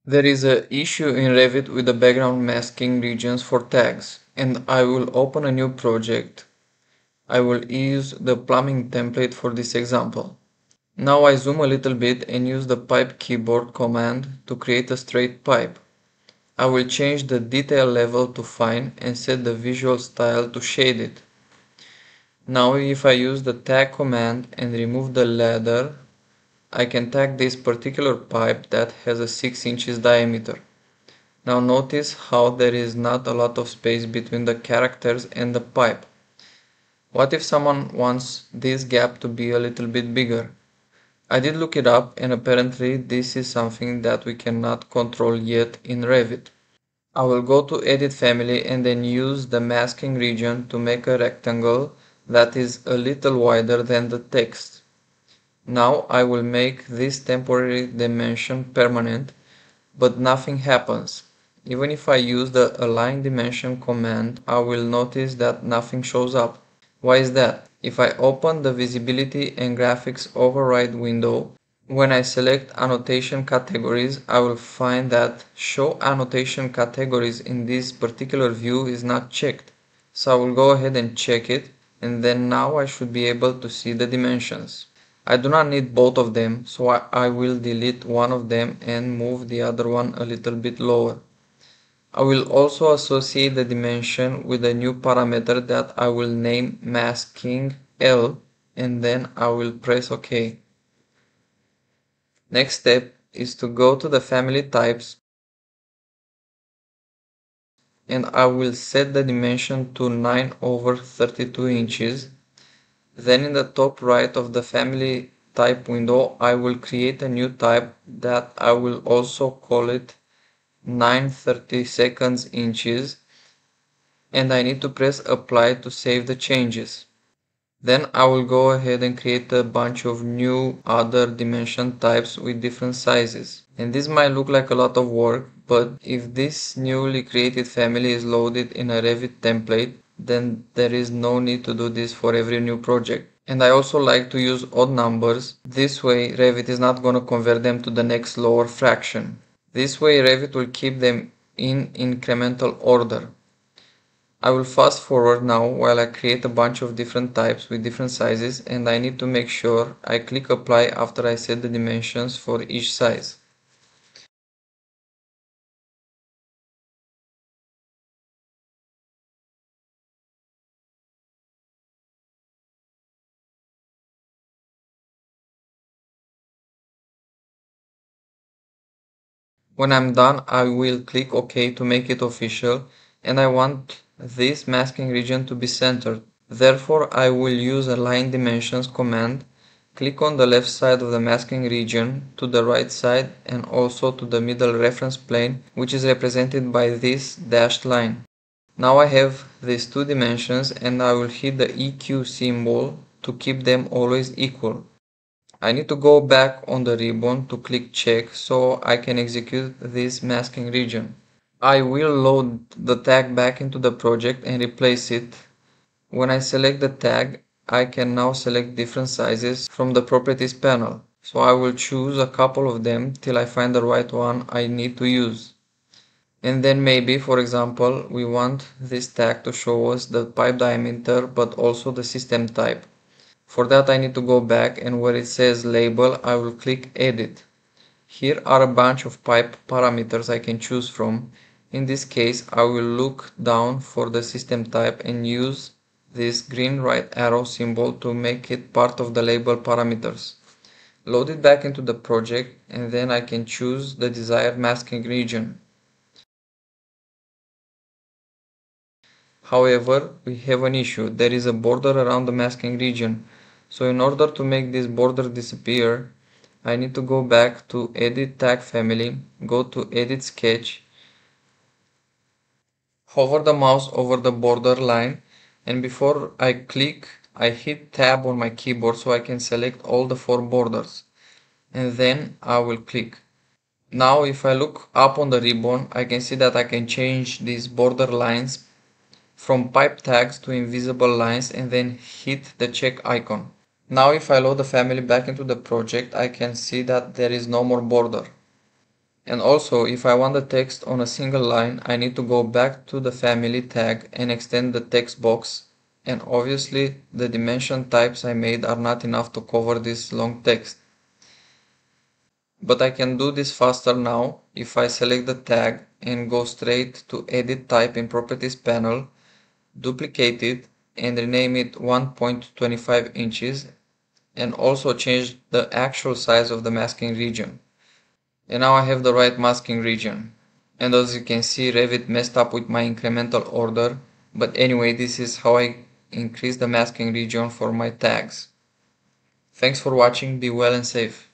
There is a issue in Revit with the background masking regions for tags, and I will open a new project. I will use the plumbing template for this example. Now I zoom a little bit and use the pipe keyboard command to create a straight pipe. I will change the detail level to fine and set the visual style to shaded. Now if I use the tag command and remove the ladder, I can tag this particular pipe that has a 6 inches diameter. Now notice how there is not a lot of space between the characters and the pipe. What if someone wants this gap to be a little bit bigger? I did look it up, and apparently this is something that we cannot control yet in Revit. I will go to Edit Family and then use the masking region to make a rectangle that is a little wider than the text. Now I will make this temporary dimension permanent, but nothing happens. Even if I use the Align Dimension command, I will notice that nothing shows up. Why is that? If I open the Visibility and Graphics Override window, when I select Annotation Categories, I will find that Show Annotation Categories in this particular view is not checked. So I will go ahead and check it, and then now I should be able to see the dimensions. I do not need both of them, so I will delete one of them and move the other one a little bit lower. I will also associate the dimension with a new parameter that I will name masking L, and then I will press OK. Next step is to go to the family types, and I will set the dimension to 9/32 inches. Then in the top right of the family type window, I will create a new type that I will also call it 9/32 inches, and I need to press apply to save the changes. Then I will go ahead and create a bunch of new other dimension types with different sizes. And this might look like a lot of work, but if this newly created family is loaded in a Revit template, then there is no need to do this for every new project. And I also like to use odd numbers. This way Revit is not going to convert them to the next lower fraction. This way Revit will keep them in incremental order. I will fast forward now while I create a bunch of different types with different sizes, and I need to make sure I click apply after I set the dimensions for each size. When I'm done, I will click OK to make it official, and I want this masking region to be centered. Therefore, I will use Align Dimensions command, click on the left side of the masking region, to the right side, and also to the middle reference plane, which is represented by this dashed line. Now I have these two dimensions, and I will hit the EQ symbol to keep them always equal. I need to go back on the ribbon to click check so I can execute this masking region. I will load the tag back into the project and replace it. When I select the tag, I can now select different sizes from the properties panel. So I will choose a couple of them till I find the right one I need to use. And then maybe, for example, we want this tag to show us the pipe diameter but also the system type. For that I need to go back, and where it says label I will click edit. Here are a bunch of pipe parameters I can choose from. In this case I will look down for the system type and use this green right arrow symbol to make it part of the label parameters. Load it back into the project, and then I can choose the desired masking region. However, we have an issue. There is a border around the masking region. So in order to make this border disappear, I need to go back to Edit Tag Family, go to Edit Sketch, hover the mouse over the border line, and before I click, I hit Tab on my keyboard so I can select all the four borders. And then I will click. Now if I look up on the ribbon, I can see that I can change these border lines from pipe tags to invisible lines and then hit the check icon. Now if I load the family back into the project, I can see that there is no more border. And also, if I want the text on a single line, I need to go back to the family tag and extend the text box. And obviously, the dimension types I made are not enough to cover this long text. But I can do this faster now if I select the tag and go straight to Edit Type in Properties panel, duplicate it and rename it 1.25 inches, and also change the actual size of the masking region. And now I have the right masking region. And as you can see, Revit messed up with my incremental order. But anyway, this is how I increase the masking region for my tags. Thanks for watching, be well and safe.